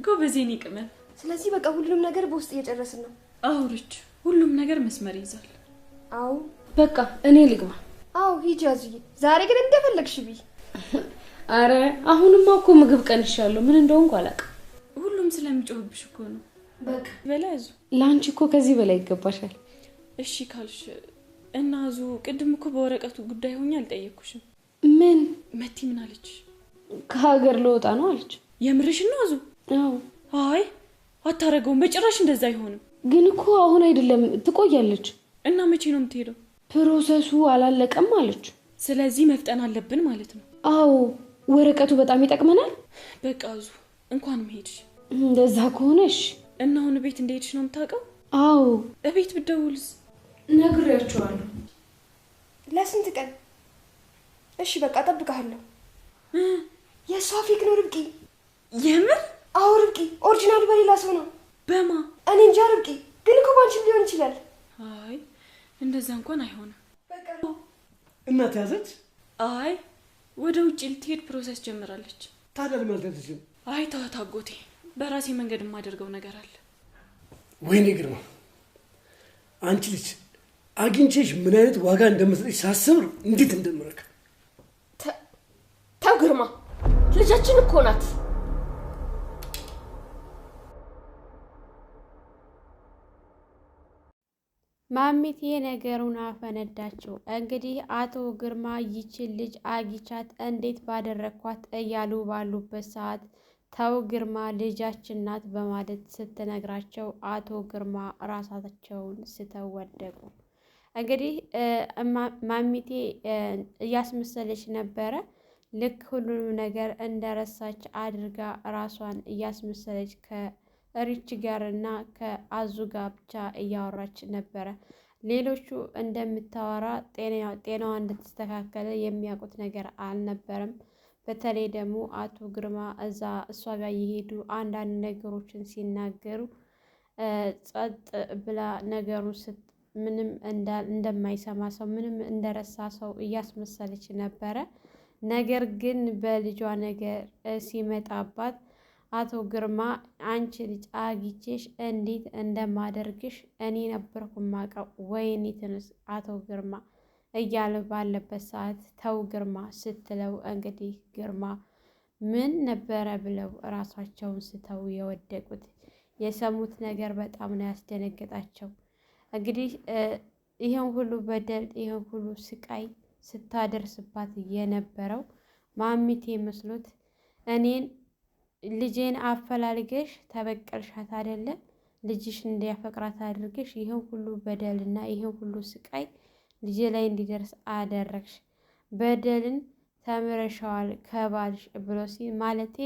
ጎበዝ የኔ ቅመም። ስለዚህ በቃ ሁሉንም ነገር በውስጥ እየጨረስን ነው። አውርች ሁሉም ነገር መስመር ይዛል። አው በቃ እኔ ልግባ። አው ሂጂ አዙዬ። ዛሬ ግን እንደፈለግሽ ቢ። አረ አሁንማ እኮ ምግብ ቀንሻለሁ። ምን እንደሆንኩ አላውቅም። ሁሉም ስለሚጮህብሽ እኮ ነው። በቃ በላዙ ላንቺ እኮ ከዚህ በላይ ይገባሻል። እሺ ካልሽ እና አዙ ቅድም እኮ በወረቀቱ ጉዳይ ሆኜ አልጠየቅኩሽም። ምን መቲ ምን አለች? ከሀገር ልወጣ ነው አለች። የምርሽ ነው አዙ? አዎ። አይ አታረገውም፣ በጭራሽ እንደዛ አይሆንም። ግን እኮ አሁን አይደለም ትቆያለች። እና መቼ ነው የምትሄደው? ፕሮሰሱ አላለቀም አለች። ስለዚህ መፍጠን አለብን ማለት ነው። አዎ ወረቀቱ በጣም ይጠቅመናል። በቃ አዙ እንኳን መሄድሽ። እንደዛ ከሆነሽ እና አሁን ቤት እንደሄድሽ ነው የምታውቀው? አዎ። እቤት ብትደውልስ? ነግሬያቸዋለሁ። ለስንት ቀን? እሺ በቃ እጠብቅሃለሁ። የሷ ፌክ ነው ርብቃ። የምር? አዎ ርብቃ ኦሪጂናል በሌላ ሰው ነው። በማ? እኔ እንጃ ርብቃ፣ ግን እኮ ባንቺም ሊሆን ይችላል። አይ እንደዛ እንኳን አይሆንም። በቃ እናት ያዘች? አይ ወደ ውጪ ልትሄድ ፕሮሰስ ጀምራለች። ታዲያ ለማልተልሽም? አይ ተዋት አጎቴ፣ በራሴ መንገድ የማደርገው ነገር አለ። ወይኔ ግርማ፣ አንቺ ልጅ አግኝቼሽ ምን አይነት ዋጋ እንደምትሰጥሽ ሳስብ እንዴት እንደምረካ። ተው ግርማ፣ ልጃችን እኮ ናት። ማሚቴ ነገሩን አፈነዳቸው። እንግዲህ አቶ ግርማ ይችን ልጅ አግኝቻት እንዴት ባደረኳት እያሉ ባሉበት ሰዓት ተው ግርማ ልጃችን ናት በማለት ስትነግራቸው አቶ ግርማ ራሳቸውን ስተው ወደቁ። እንግዲህ ማሚቴ እያስመሰለች ነበረ። ልክ ሁሉንም ነገር እንደረሳች አድርጋ ራሷን እያስመሰለች ከሪች ጋር እና ከአዙ ጋር ብቻ እያወራች ነበረ። ሌሎቹ እንደምታወራ ጤናዋ እንድትስተካከለ የሚያውቁት ነገር አልነበረም። በተለይ ደግሞ አቶ ግርማ እዛ እሷ ጋር የሄዱ አንዳንድ ነገሮችን ሲናገሩ ጸጥ ብላ ነገሩን ምንም እንደማይሰማ ሰው ምንም እንደረሳ ሰው እያስመሰለች ነበረ። ነገር ግን በልጇ ነገር ሲመጣባት አቶ ግርማ አንቺ ልጅ አግኝቼሽ እንዴት እንደማደርግሽ እኔ ነበርኩ ማቀው። ወይኔ ትንስ አቶ ግርማ እያለ ባለበት ሰዓት ተው ግርማ ስትለው እንግዲህ ግርማ ምን ነበረ ብለው ራሳቸውን ስተው የወደቁት። የሰሙት ነገር በጣም ነው ያስደነገጣቸው። እንግዲህ ይሄን ሁሉ በደል ይሄን ሁሉ ስቃይ ስታደርስባት የነበረው ማሚቴ መስሎት እኔን ልጄን አፈላልገሽ ተበቀልሻት አይደለ? ልጅሽ እንዲያፈቅራት አድርገሽ ይሄን ሁሉ በደልና ይሄን ሁሉ ስቃይ ልጄ ላይ እንዲደርስ አደረግሽ። በደልን ተምረሻዋል ከባልሽ ብሎ ሲል ማለቴ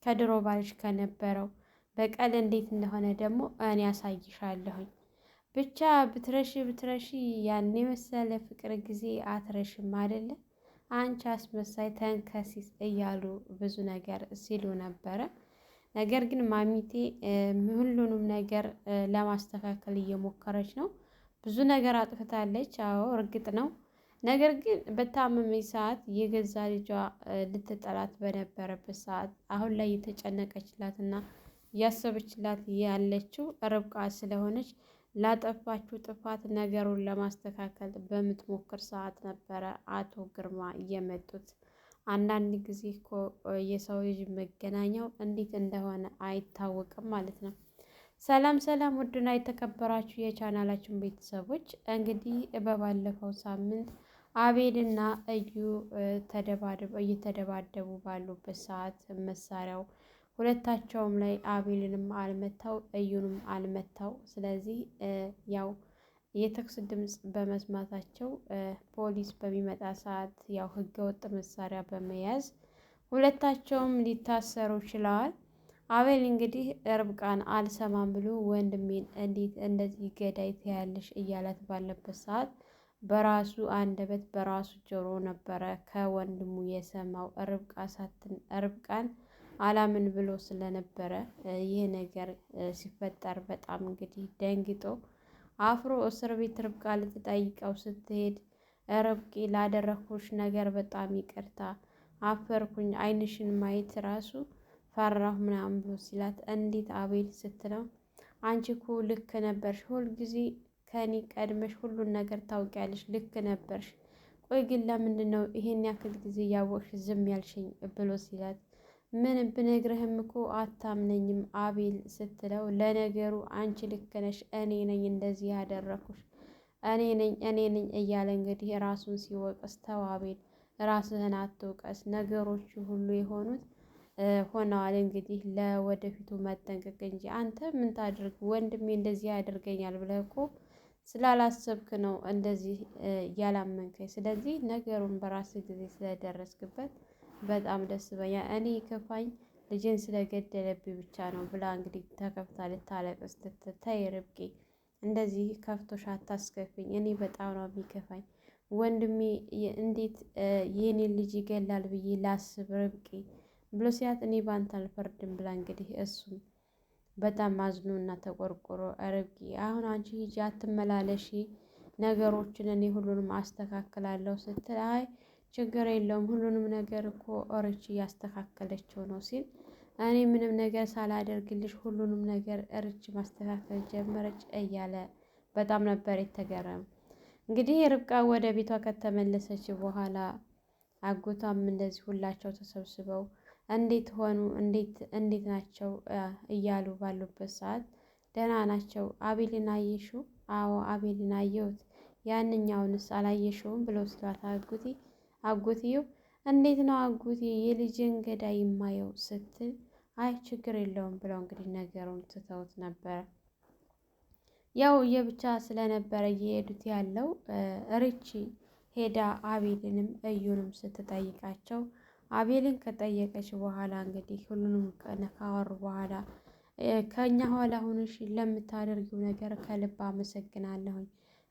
ከድሮ ባልሽ ከነበረው በቀል እንዴት እንደሆነ ደግሞ እኔ ያሳይሻለሁኝ። ብቻ ብትረሺ ያን የመሰለ ፍቅር ጊዜ አትረሽም አይደለ? አንቺ አስመሳይ ተንከሲስ እያሉ ብዙ ነገር ሲሉ ነበረ። ነገር ግን ማሚቴ ሁሉንም ነገር ለማስተካከል እየሞከረች ነው። ብዙ ነገር አጥፍታለች። አዎ እርግጥ ነው። ነገር ግን በታመመች ሰዓት የገዛ ልጇ ልትጠላት በነበረበት ሰዓት አሁን ላይ የተጨነቀችላትና እያሰበችላት ያለችው ርብቃ ስለሆነች ላጠፋችሁ ጥፋት ነገሩን ለማስተካከል በምትሞክር ሰዓት ነበረ አቶ ግርማ የመጡት። አንዳንድ ጊዜ እኮ የሰው ልጅ መገናኛው እንዴት እንደሆነ አይታወቅም ማለት ነው። ሰላም ሰላም፣ ውድና የተከበራችሁ የቻናላችን ቤተሰቦች እንግዲህ በባለፈው ሳምንት አቤልና እዩ እየተደባደቡ ባሉበት ሰዓት መሳሪያው ሁለታቸውም ላይ አቤልንም አልመታው እዩንም አልመታው። ስለዚህ ያው የተኩስ ድምፅ በመስማታቸው ፖሊስ በሚመጣ ሰዓት ያው ህገወጥ መሳሪያ በመያዝ ሁለታቸውም ሊታሰሩ ችለዋል። አቤል እንግዲህ ርብቃን አልሰማም ብሎ ወንድሜን እንዴት እንደዚህ ገዳይ ትያለሽ እያላት ባለበት ሰዓት በራሱ አንደበት በራሱ ጆሮ ነበረ ከወንድሙ የሰማው ርብቃን አላምን ብሎ ስለነበረ ይህ ነገር ሲፈጠር በጣም እንግዲህ ደንግጦ አፍሮ እስር ቤት ርብቃ ልትጠይቀው ስትሄድ ርብቃ ላደረኩሽ ነገር በጣም ይቅርታ አፈርኩኝ፣ ዓይንሽን ማየት ራሱ ፈራሁ ምናምን ብሎ ሲላት እንዴት አቤል ስትለው አንቺ እኮ ልክ ነበርሽ፣ ሁልጊዜ ከኔ ቀድመሽ ሁሉን ነገር ታውቂያለሽ፣ ልክ ነበርሽ። ቆይ ግን ለምንድን ነው ይሄን ያክል ጊዜ እያወቅሽ ዝም ያልሽኝ ብሎ ሲላት ምን ብነግርህም እኮ አታምነኝም አቤል ስትለው ለነገሩ አንቺ ልክ ነሽ፣ እኔ ነኝ እንደዚህ ያደረኩሽ፣ እኔ ነኝ እያለ እንግዲህ ራሱን ሲወቅስ ተው አቤል ራስህን አትውቀስ፣ ነገሮቹ ሁሉ የሆኑት ሆነዋል። እንግዲህ ለወደፊቱ መጠንቀቅ እንጂ አንተ ምን ታድርግ ወንድሜ እንደዚህ ያደርገኛል ብለህ እኮ ስላላሰብክ ነው እንደዚህ ያላመንከኝ። ስለዚህ ነገሩን በራስህ ጊዜ ስለደረስክበት በጣም ደስ በኛ። እኔ ከፋኝ ልጅን ስለገደለብኝ ብቻ ነው ብላ እንግዲህ ተከፍታ ልታለቅስ ስትታይ ርብቃ እንደዚህ ከፍቶሽ አታስከፊኝ፣ እኔ በጣም ነው የሚከፋኝ ወንድሜ እንዴት የኔን ልጅ ይገላል ብዬ ላስብ ርብቃ ብሎ ሲያት እኔ ባንተ አልፈርድም ብላ እንግዲህ እሱም በጣም አዝኖ እና ተቆርቆሮ ርብቃ አሁን አንቺ ሂጂ አትመላለሺ፣ ነገሮችን እኔ ሁሉንም አስተካክላለሁ ስትል አይ ችግር የለውም ሁሉንም ነገር እኮ ኦርች እያስተካከለችው ነው ሲል እኔ ምንም ነገር ሳላደርግልሽ ሁሉንም ነገር እርች ማስተካከል ጀመረች እያለ በጣም ነበር የተገረመ። እንግዲህ ርብቃ ወደ ቤቷ ከተመለሰች በኋላ አጎቷም እንደዚህ ሁላቸው ተሰብስበው እንዴት ሆኑ እንዴት ናቸው እያሉ ባሉበት ሰዓት ደህና ናቸው። አቤልን አየሽው? አዎ አቤልን አየሁት። ያንኛውንስ አላየሽውም? ብለው ስላት አጎትየው እንዴት ነው አጎቴ የልጅን ገዳይ የማየው ስትል አይ ችግር የለውም ብለው እንግዲህ ነገሩን ትተውት ነበረ። ያው የብቻ ስለነበረ እየሄዱት ያለው ርቺ ሄዳ አቤልንም እዩንም ስትጠይቃቸው አቤልን ከጠየቀች በኋላ እንግዲህ ሁሉንም ካወሩ በኋላ ከኛ ኋላ ሆነሽ ለምታደርጊው ነገር ከልብ አመሰግናለሁኝ።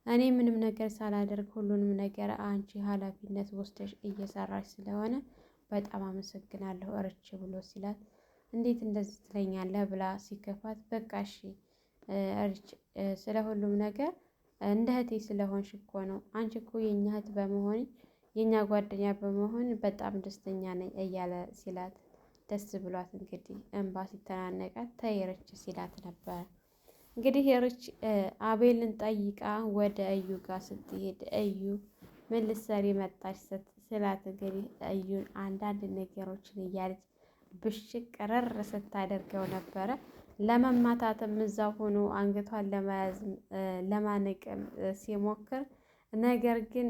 እኔ ምንም ነገር ሳላደርግ ሁሉንም ነገር አንቺ ኃላፊነት ወስደሽ እየሰራሽ ስለሆነ በጣም አመሰግናለሁ ርቺ ብሎ ሲላት እንዴት እንደዚህ ትለኛለህ ብላ ሲከፋት በቃ እሺ ርቺ ስለ ሁሉም ነገር እንደ እህቴ ስለሆንሽ እኮ ነው። አንቺ እኮ የኛ እህት በመሆን የኛ ጓደኛ በመሆን በጣም ደስተኛ ነኝ እያለ ሲላት ደስ ብሏት እንግዲህ እንባ ሲተናነቃት ተይ ርች ሲላት ነበረ። እንግዲህ ርች አቤልን ጠይቃ ወደ እዩ ጋር ስትሄድ እዩ ምን ልትሰሪ መጣች ስላት እንግዲህ እዩን አንዳንድ ነገሮችን እያለች ብሽቅ ቀረር ስታደርገው ነበረ። ለመማታትም እዛው ሆኖ አንገቷን ለመያዝ ለማነቅም ሲሞክር ነገር ግን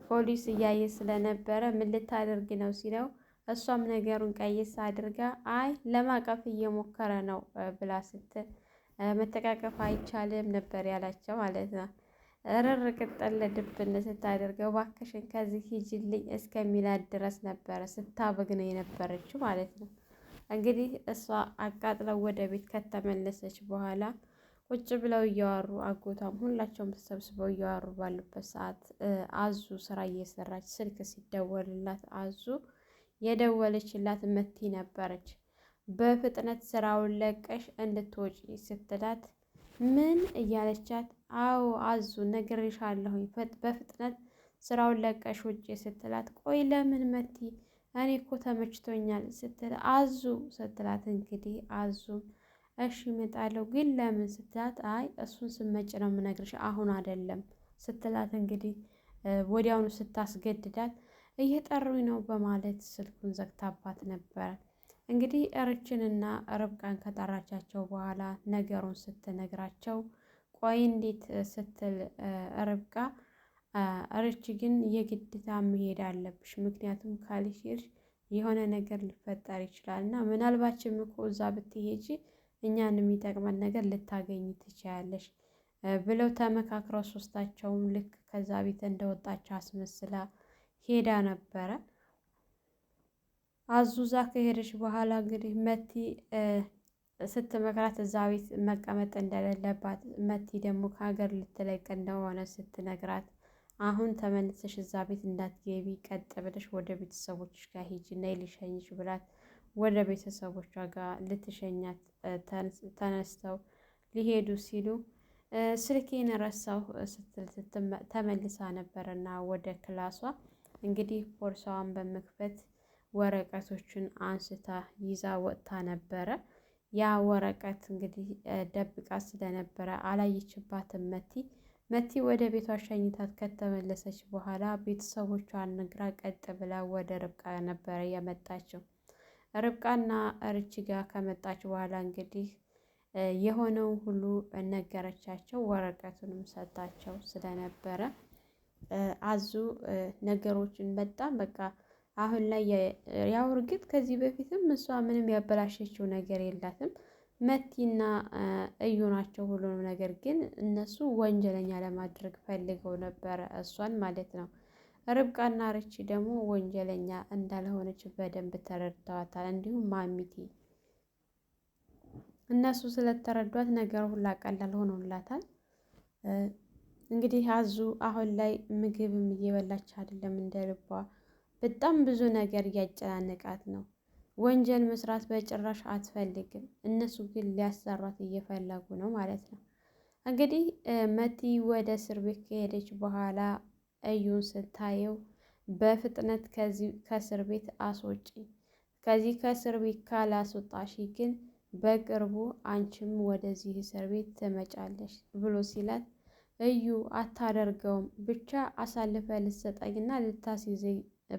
ፖሊስ እያየ ስለነበረ ምን ልታደርግ ነው ሲለው እሷም ነገሩን ቀይስ አድርጋ አይ ለማቀፍ እየሞከረ ነው ብላ ስትል መተቃቀፍ አይቻልም ነበር ያላቸው ማለት ነው። እርር ቅጠል ድብን ስታደርገው እባክሽን ከዚህ ሂጂልኝ እስከሚላት ድረስ ነበረ ስታበግነ የነበረችው ማለት ነው። እንግዲህ እሷ አቃጥለው ወደ ቤት ከተመለሰች በኋላ ቁጭ ብለው እያወሩ አጎቷም ሁላቸውም ተሰብስበው እያወሩ ባሉበት ሰዓት አዙ ስራ እየሰራች ስልክ ሲደወልላት አዙ የደወለችላት መቲ ነበረች። በፍጥነት ስራውን ለቀሽ እንድትወጪ ስትላት ምን እያለቻት አዎ አዙ ነግሬሻለሁኝ በፍጥነት ስራውን ለቀሽ ውጪ ስትላት ቆይ ለምን መቲ እኔ እኮ ተመችቶኛል ስትል አዙ ስትላት እንግዲህ አዙም እሺ እመጣለሁ ግን ለምን ስትላት አይ እሱን ስመጭ ነው የምነግርሽ አሁን አይደለም ስትላት እንግዲህ ወዲያውኑ ስታስገድዳት እየጠሩኝ ነው በማለት ስልኩን ዘግታባት ነበረ። እንግዲህ ርችንና ርብቃን ከጠራቻቸው በኋላ ነገሩን ስትነግራቸው ቆይ እንዴት ስትል ርብቃ ርች ግን የግድታ መሄድ አለብሽ ምክንያቱም ካልሄድሽ የሆነ ነገር ሊፈጠር ይችላል እና ምናልባችም እኮ እዛ ብትሄጂ እኛን የሚጠቅመን ነገር ልታገኝ ትችያለሽ ብለው ተመካክረው ሶስታቸውም ልክ ከዛ ቤት እንደወጣች አስመስላ ሄዳ ነበረ። አዙዛ ከሄደች በኋላ እንግዲህ መቲ ስትመክራት እዛ ቤት መቀመጥ እንደሌለባት መቲ ደግሞ ከሀገር ልትለቅ እንደሆነ ስትነግራት አሁን ተመልሰሽ እዛ ቤት እንዳትገቢ ቀጥ ብለሽ ወደ ቤተሰቦችሽ ጋር ሂጂ ነይ ልሸኝሽ ብላት ወደ ቤተሰቦቿ ጋር ልትሸኛት ተነስተው ሊሄዱ ሲሉ ስልኬን ረሳሁ ስትል ተመልሳ ነበርና ወደ ክላሷ እንግዲህ ቦርሳዋን በመክፈት ወረቀቶችን አንስታ ይዛ ወጥታ ነበረ። ያ ወረቀት እንግዲህ ደብቃ ስለነበረ አላየችባትም። መቲ ወደ ቤቷ ሸኝታት ከተመለሰች በኋላ ቤተሰቦቿን ነግራ ቀጥ ብላ ወደ ርብቃ ነበረ የመጣችው። ርብቃና ርች ጋር ከመጣች በኋላ እንግዲህ የሆነው ሁሉ ነገረቻቸው። ወረቀቱንም ሰጣቸው ስለነበረ አዙ ነገሮችን በጣም በቃ አሁን ላይ ያው እርግጥ ከዚህ በፊትም እሷ ምንም ያበላሸችው ነገር የላትም። መቲና እዩ ናቸው ሁሉንም ነገር። ግን እነሱ ወንጀለኛ ለማድረግ ፈልገው ነበረ እሷን ማለት ነው። ርብቃና ርቺ ደግሞ ወንጀለኛ እንዳልሆነች በደንብ ተረድተዋታል። እንዲሁም ማሚቴ እነሱ ስለተረዷት ነገር ሁላ ቀላል ሆኖላታል። እንግዲህ አዙ አሁን ላይ ምግብም እየበላች አይደለም እንደ ልቧ። በጣም ብዙ ነገር እያጨናነቃት ነው። ወንጀል መስራት በጭራሽ አትፈልግም። እነሱ ግን ሊያሰሯት እየፈለጉ ነው ማለት ነው። እንግዲህ መቲ ወደ እስር ቤት ከሄደች በኋላ እዩን ስታየው በፍጥነት ከዚህ ከእስር ቤት አስወጪ፣ ከዚህ ከእስር ቤት ካላስወጣሽ ግን በቅርቡ አንቺም ወደዚህ እስር ቤት ትመጫለሽ ብሎ ሲላት እዩ አታደርገውም ብቻ አሳልፈ ልትሰጠኝና ልታስይዘኝ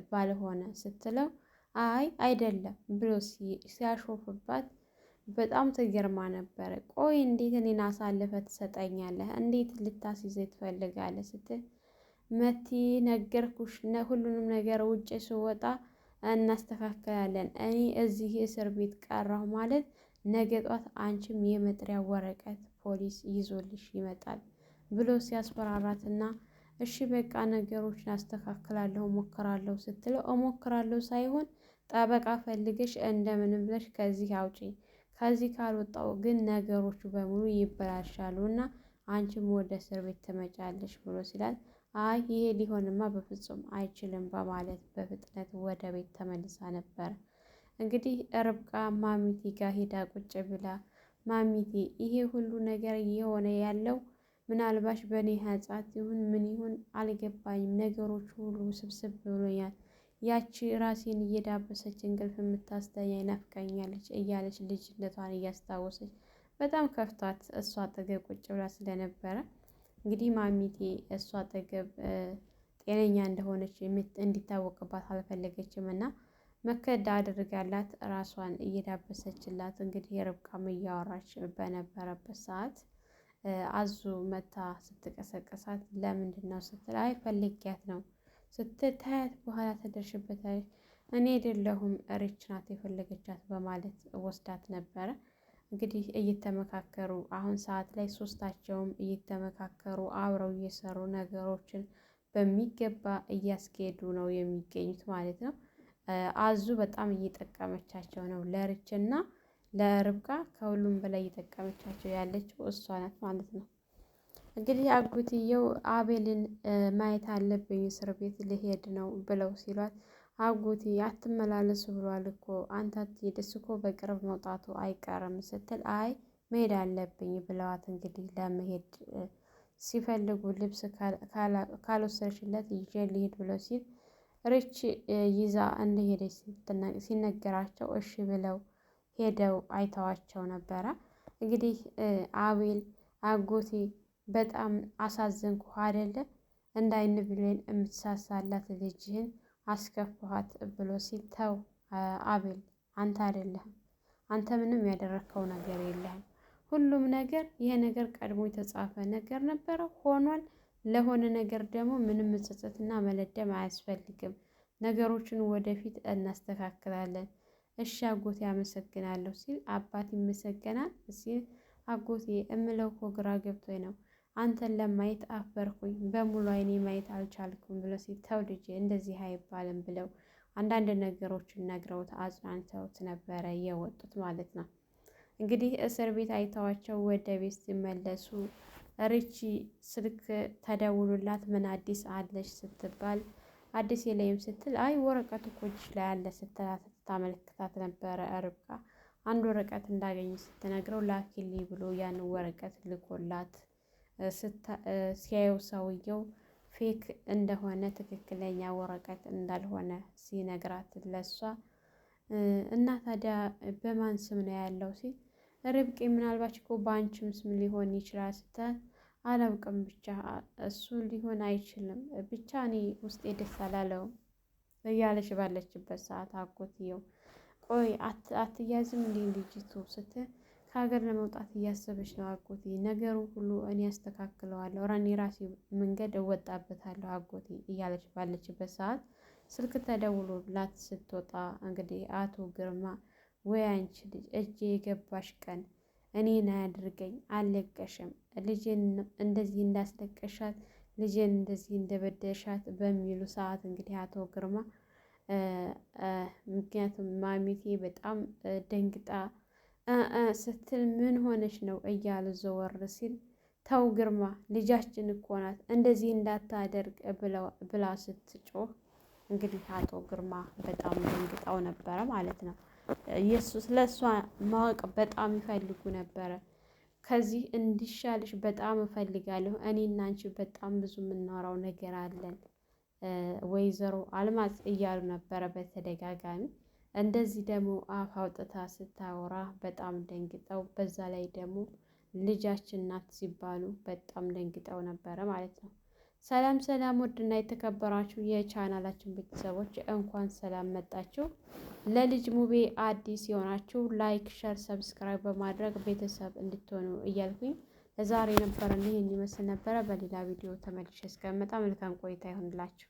ባልሆነ ስትለው አይ አይደለም ብሎ ሲያሾፍባት በጣም ትገርማ ነበረ። ቆይ እንዴት እኔን አሳልፈ ትሰጠኛለህ? እንዴት ልታስይዘኝ ትፈልጋለህ? ስትል መቲ ነገርኩሽ፣ ሁሉንም ነገር ውጭ ስወጣ እናስተካክላለን። እኔ እዚህ እስር ቤት ቀራሁ ማለት ነገ ጧት አንቺም የመጥሪያ ወረቀት ፖሊስ ይዞልሽ ይመጣል ብሎ ሲያስፈራራትና እሺ በቃ ነገሮችን አስተካክላለሁ እሞክራለሁ ስትለው እሞክራለሁ ሳይሆን ጠበቃ ፈልገሽ እንደምንም ብለሽ ከዚህ አውጪ፣ ከዚህ ካልወጣው ግን ነገሮቹ በሙሉ ይበላሻሉ እና አንቺም ወደ እስር ቤት ትመጫለሽ ብሎ ሲላል አይ ይሄ ሊሆንማ በፍጹም አይችልም በማለት በፍጥነት ወደ ቤት ተመልሳ ነበር። እንግዲህ ርብቃ ማሚቴ ጋር ሄዳ ቁጭ ብላ ማሚቴ ይሄ ሁሉ ነገር እየሆነ ያለው ምናልባሽ በእኔ ኃጢአት ይሁን ምን ይሁን አልገባኝም፣ ነገሮች ሁሉ ስብስብ ብሎኛል። ያቺ ራሴን እየዳበሰች እንቅልፍ የምታስተኛኝ ናፍቃኛለች እያለች ልጅነቷን እያስታወሰች በጣም ከፍቷት እሷ አጠገብ ቁጭ ብላ ስለነበረ እንግዲህ ማሚቴ እሷ አጠገብ ጤነኛ እንደሆነች እንዲታወቅባት አልፈለገችም እና መከዳ አድርጋላት ራሷን እየዳበሰችላት እንግዲህ ርብቃም እያወራች በነበረበት ሰዓት አዙ መታ ስትቀሰቀሳት ለምንድን ነው ስትል አይ ፈልጊያት ነው ስትታያት በኋላ ተደርሽበታለች። እኔ አይደለሁም ርች ናት የፈለገቻት በማለት ወስዳት ነበረ። እንግዲህ እየተመካከሩ አሁን ሰዓት ላይ ሶስታቸውም እየተመካከሩ አብረው እየሰሩ ነገሮችን በሚገባ እያስኬዱ ነው የሚገኙት ማለት ነው። አዙ በጣም እየጠቀመቻቸው ነው ለርችና ለርብቃ ከሁሉም በላይ እየጠቀመቻቸው ያለችው እሷ ናት ማለት ነው። እንግዲህ አጎትየው አቤልን ማየት አለብኝ እስር ቤት ልሄድ ነው ብለው ሲሏት አጎቴ አትመላለሱ ብሏል እኮ አንተ አትሄድ እሱ እኮ በቅርብ መውጣቱ አይቀርም ስትል አይ መሄድ አለብኝ ብለዋት እንግዲህ ለመሄድ ሲፈልጉ ልብስ ካልወሰድሽለት ይዤ ልሄድ ብለው ሲል ርች ይዛ እንደሄደች ሲነገራቸው እሺ ብለው ሄደው አይተዋቸው ነበረ። እንግዲህ አቤል አጎቴ በጣም አሳዘንኩ አይደለ እንዳይን ብሌን የምትሳሳላት ልጅህን አስከፋኋት ብሎ ሲል ተው አቤል አንተ አይደለህም፣ አንተ ምንም ያደረግከው ነገር የለህም። ሁሉም ነገር ይሄ ነገር ቀድሞ የተጻፈ ነገር ነበረ ሆኗል። ለሆነ ነገር ደግሞ ምንም መጸጸትና መለደም አያስፈልግም። ነገሮችን ወደፊት እናስተካክላለን። እሺ አጎቴ አመሰግናለሁ ሲል አባት ይመሰገናል ሲል አጎቴ እምለው እኮ ግራ ገብቶኝ ነው አንተን ለማየት አፈርኩኝ፣ በሙሉ አይኔ ማየት አልቻልኩም ብሎ ሲል ተው ልጄ እንደዚህ አይባልም ብለው አንዳንድ ነገሮችን ነግረውት አጽናንተውት ነበረ የወጡት ማለት ነው። እንግዲህ እስር ቤት አይተዋቸው ወደ ቤት ሲመለሱ ርቺ ስልክ ተደውሉላት ምን አዲስ አለሽ ስትባል አዲስ የለኝም ስትል አይ ወረቀቱ እኮ እጅሽ ላይ አለ ስትላት ታመለክታት ነበረ። ርብቃ አንድ ወረቀት እንዳገኘ ስትነግረው ላኪልኝ ብሎ ያን ወረቀት ልኮላት ሲያየው ሰውየው ፌክ እንደሆነ ትክክለኛ ወረቀት እንዳልሆነ ሲነግራት ለሷ እና ታዲያ በማን ስም ነው ያለው ሲል ርብቃ ምናልባት እኮ በአንቺም ስም ሊሆን ይችላል ስትል አላውቅም ብቻ እሱ ሊሆን አይችልም ብቻ እኔ ውስጤ ደስ አላለውም እያለች ባለችበት ሰዓት አጎትየው ቆይ አትያዝም እንዴ ልጅቱ ስትል ከሀገር ለመውጣት እያሰበች ነው አጎቴ ነገሩ ሁሉ እኔ ያስተካክለዋለሁ እኔ ራሴ መንገድ እወጣበታለሁ አጎቴ እያለች ባለችበት ሰዓት ስልክ ተደውሎላት ስትወጣ እንግዲህ አቶ ግርማ ወይ አንቺ ልጅ እጄ የገባሽ ቀን እኔን አያድርገኝ አልለቀሽም ልጄን እንደዚህ እንዳስለቀሻት ልጄን እንደዚህ እንደበደሻት በሚሉ ሰዓት እንግዲህ አቶ ግርማ ምክንያቱም ማሚቴ በጣም ደንግጣ ስትል ምን ሆነች ነው እያሉ ዘወር ሲል ተው ግርማ ልጃችን እኮ ናት እንደዚህ እንዳታደርግ ብላ ስትጮህ እንግዲህ አቶ ግርማ በጣም ደንግጠው ነበረ ማለት ነው። ስለ እሷ ማወቅ በጣም ይፈልጉ ነበረ። ከዚህ እንዲሻልሽ በጣም እፈልጋለሁ እኔና አንቺ በጣም ብዙ የምናወራው ነገር አለን ወይዘሮ አልማዝ እያሉ ነበረ በተደጋጋሚ። እንደዚህ ደግሞ አፍ አውጥታ ስታወራ በጣም ደንግጠው በዛ ላይ ደግሞ ልጃችን ናት ሲባሉ በጣም ደንግጠው ነበረ ማለት ነው። ሰላም ሰላም፣ ውድና የተከበራችሁ የቻናላችን ቤተሰቦች እንኳን ሰላም መጣችሁ። ለልጅ ሙቤ አዲስ የሆናችሁ ላይክ፣ ሸር፣ ሰብስክራይብ በማድረግ ቤተሰብ እንድትሆኑ እያልኩኝ ለዛሬ ነበረን ይህን ይመስል ነበረ። በሌላ ቪዲዮ ተመልሼ እስከመጣ መልካም ቆይታ ይሆንላችሁ።